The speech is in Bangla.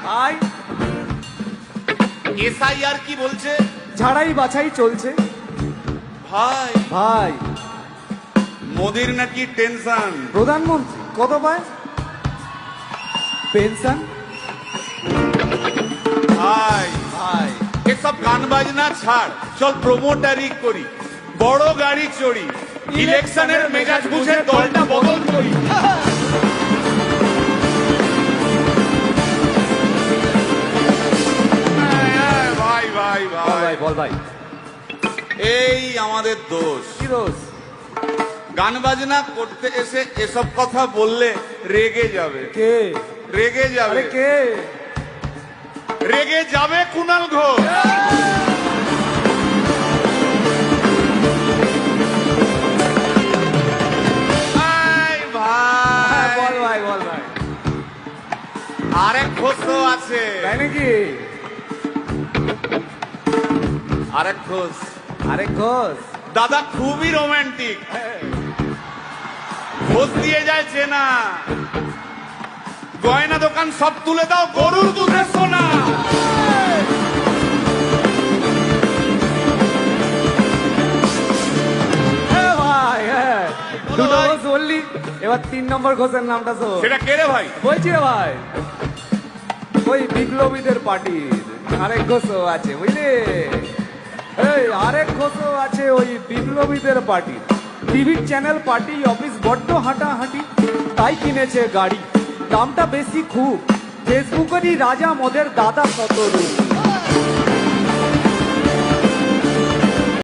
ভাই এসআইআর কি বলছে? ঝাড়াই বাছাই চলছে। ভাই ভাই মোদির নাকি টেনশন। প্রধানমন্ত্রী কত পায় পেনশন? ভাই ভাই এসব গান বাজনা ছাড়, চল প্রমোটারি করি, বড় গাড়ি চড়ি, ইলেকশনের মেজাজ বুঝে দলটা বদল করি। ভাই ভাই বল ভাই ভাই বল ভাই এই আমাদের দোষ। কি দোষ? গান বাজনা করতে এসে এসব কথা বললে রেগে যাবে। কে? রেগে যাবে। আরে কে? রেগে যাবে কুণাল ঘোষ। ভাই ভাই বল ভাই বল ভাই। আরেক ঘোষও আছে। তাই নাকি? আরেক ঘোষ আরে ঘোষ দাদা খুবই রোমান্টিক, ঘোষ দিয়ে যায় চেনা, গয়না দোকান সব তুলে দাও, গরুর দুধের সোনা। ভাই হ্যাঁ দুটো ঘোষ বললি, এবার 3 নম্বর ঘোষের নামটা শোন। সেটা কে রে ভাই? বলছি রে ভাই, ওই বিপ্লবীদের পার্টির আরেক ঘোষও আছে বুঝলি। এই আরেক ঘোষও আছে ওই বিপ্লবীদের পার্টির। টিভির চ্যানেল পার্টি অফিস বড্ড হাঁটাহাঁটি, তাই কিনেছে গাড়ি, দামটা বেশি খুব, ফেসবুকেরই রাজা মদের দাদা শতরূপ।